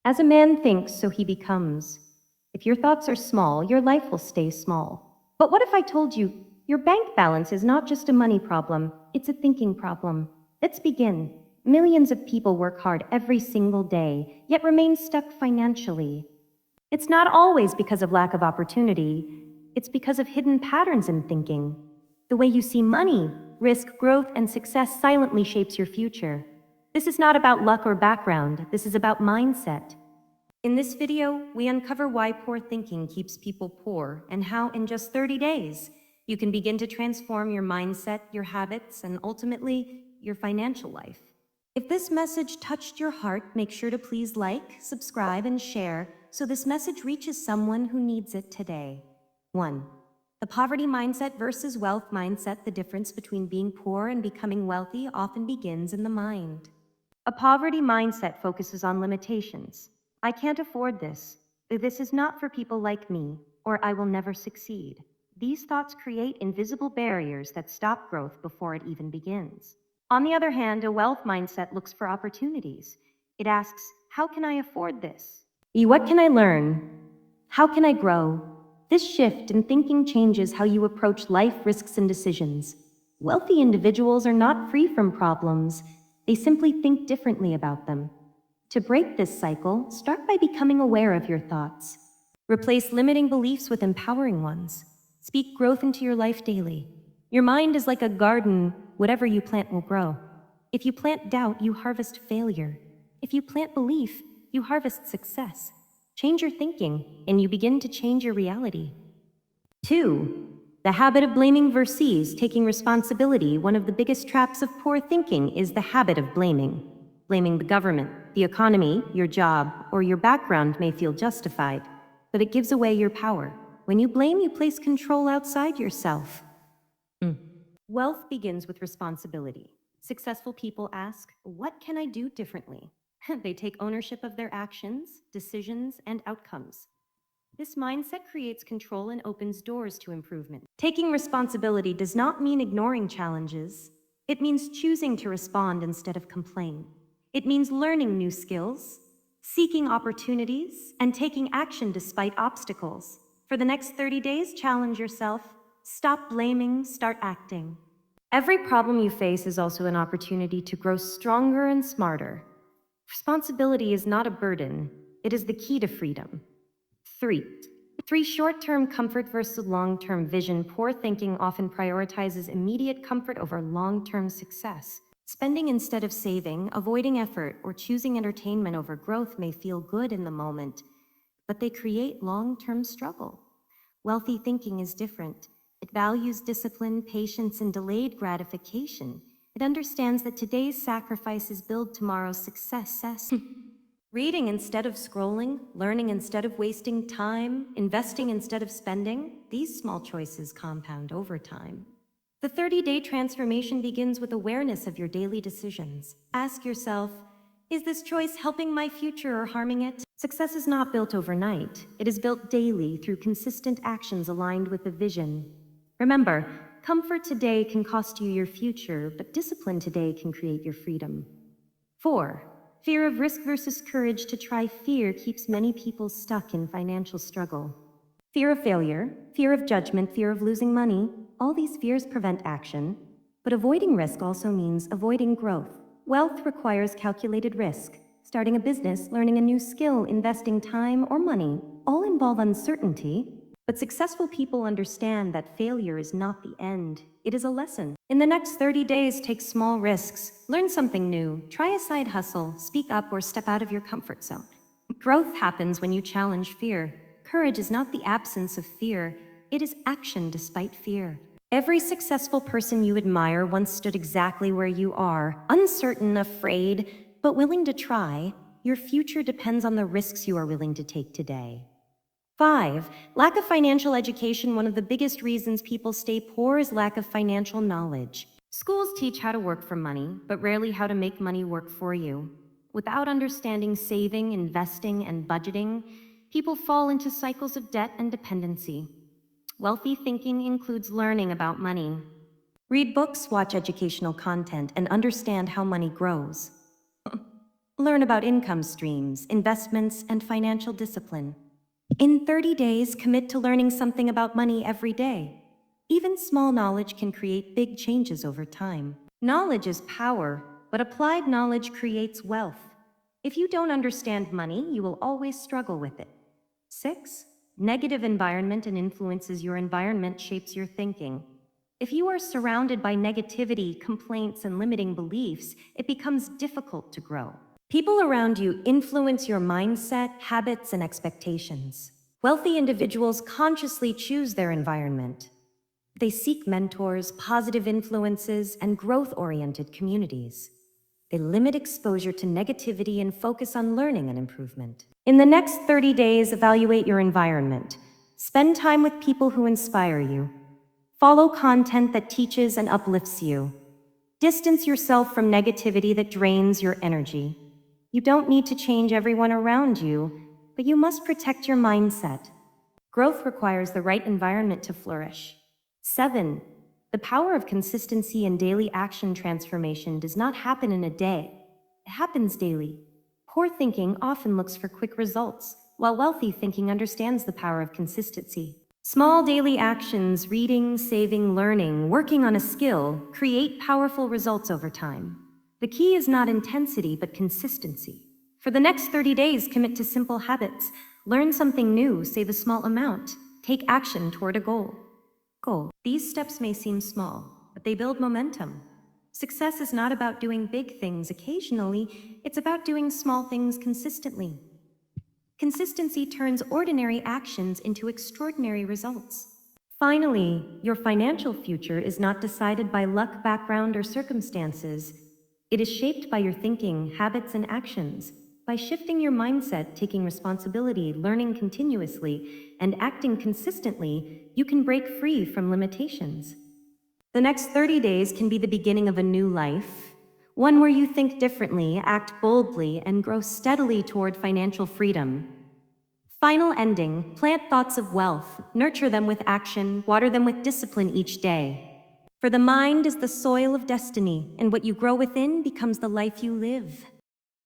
As a man thinks, so he becomes. If your thoughts are small, your life will stay small. But what if I told you your bank balance is not just a money problem, it's a thinking problem? Let's begin. Millions of people work hard every single day, yet remain stuck financially. It's not always because of lack of opportunity, it's because of hidden patterns in thinking. The way you see money, risk, growth, and success silently shapes your future. This is not about luck or background, this is about mindset. In this video, we uncover why poor thinking keeps people poor and how in just 30 days, you can begin to transform your mindset, your habits, and ultimately, your financial life. If this message touched your heart, make sure to please like, subscribe, and share so this message reaches someone who needs it today. 1. The poverty mindset versus wealth mindset. The difference between being poor and becoming wealthy often begins in the mind. A poverty mindset focuses on limitations. I can't afford this. This is not for people like me, or I will never succeed. These thoughts create invisible barriers that stop growth before it even begins. On the other hand, a wealth mindset looks for opportunities. It asks, how can I afford this? What can I learn? How can I grow? This shift in thinking changes how you approach life, risks, and decisions. Wealthy individuals are not free from problems. They simply think differently about them. To break this cycle, start by becoming aware of your thoughts. Replace limiting beliefs with empowering ones. Speak growth into your life daily. Your mind is like a garden. Whatever you plant will grow. If you plant doubt, you harvest failure. If you plant belief, you harvest success. Change your thinking, and you begin to change your reality. 2. The habit of blaming versus taking responsibility. One of the biggest traps of poor thinking is the habit of blaming. Blaming the government, the economy, your job, or your background may feel justified, but it gives away your power. When you blame, you place control outside yourself. Wealth begins with responsibility. Successful people ask, what can I do differently? They take ownership of their actions, decisions, and outcomes. This mindset creates control and opens doors to improvement. Taking responsibility does not mean ignoring challenges. It means choosing to respond instead of complain. It means learning new skills, seeking opportunities, and taking action despite obstacles. For the next 30 days, challenge yourself. Stop blaming, start acting. Every problem you face is also an opportunity to grow stronger and smarter. Responsibility is not a burden, it is the key to freedom. 3. Short-term comfort versus long-term vision. Poor thinking often prioritizes immediate comfort over long-term success. Spending instead of saving, avoiding effort, or choosing entertainment over growth may feel good in the moment, but they create long-term struggle. Wealthy thinking is different. It values discipline, patience, and delayed gratification. It understands that today's sacrifices build tomorrow's success. Reading instead of scrolling, learning instead of wasting time, investing instead of spending, these small choices compound over time. The 30-day transformation begins with awareness of your daily decisions. Ask yourself, is this choice helping my future or harming it? Success is not built overnight. It is built daily through consistent actions aligned with a vision. Remember, comfort today can cost you your future, but discipline today can create your freedom. 4. Fear of risk versus courage to try. Fear keeps many people stuck in financial struggle. Fear of failure, fear of judgment, fear of losing money, all these fears prevent action. But avoiding risk also means avoiding growth. Wealth requires calculated risk. Starting a business, learning a new skill, investing time or money, all involve uncertainty. But successful people understand that failure is not the end, it is a lesson. In the next 30 days, take small risks, learn something new, try a side hustle, speak up, or step out of your comfort zone. Growth happens when you challenge fear. Courage is not the absence of fear, it is action despite fear. Every successful person you admire once stood exactly where you are, uncertain, afraid, but willing to try. Your future depends on the risks you are willing to take today. 5. Lack of financial education. One of the biggest reasons people stay poor is lack of financial knowledge. Schools teach how to work for money, but rarely how to make money work for you. Without understanding saving, investing, and budgeting, people fall into cycles of debt and dependency. Wealthy thinking includes learning about money. Read books, watch educational content, and understand how money grows. Learn about income streams, investments, and financial discipline. In 30 days, commit to learning something about money every day. Even small knowledge can create big changes over time. Knowledge is power, but applied knowledge creates wealth. If you don't understand money, you will always struggle with it. 6. Negative environment and influences. Your environment shapes your thinking. If you are surrounded by negativity, complaints, and limiting beliefs, it becomes difficult to grow. People around you influence your mindset, habits, and expectations. Wealthy individuals consciously choose their environment. They seek mentors, positive influences, and growth-oriented communities. They limit exposure to negativity and focus on learning and improvement. In the next 30 days, evaluate your environment. Spend time with people who inspire you. Follow content that teaches and uplifts you. Distance yourself from negativity that drains your energy. You don't need to change everyone around you, but you must protect your mindset. Growth requires the right environment to flourish. 7. The power of consistency and daily action. Transformation does not happen in a day. It happens daily. Poor thinking often looks for quick results, while wealthy thinking understands the power of consistency. Small daily actions, reading, saving, learning, working on a skill, create powerful results over time. The key is not intensity, but consistency. For the next 30 days, commit to simple habits. Learn something new, save a small amount. Take action toward a goal. These steps may seem small, but they build momentum. Success is not about doing big things occasionally, it's about doing small things consistently. Consistency turns ordinary actions into extraordinary results. Finally, your financial future is not decided by luck, background, or circumstances. It is shaped by your thinking, habits, and actions. By shifting your mindset, taking responsibility, learning continuously, and acting consistently, you can break free from limitations. The next 30 days can be the beginning of a new life, one where you think differently, act boldly, and grow steadily toward financial freedom. Final ending: plant thoughts of wealth, nurture them with action, water them with discipline each day. For the mind is the soil of destiny, and what you grow within becomes the life you live.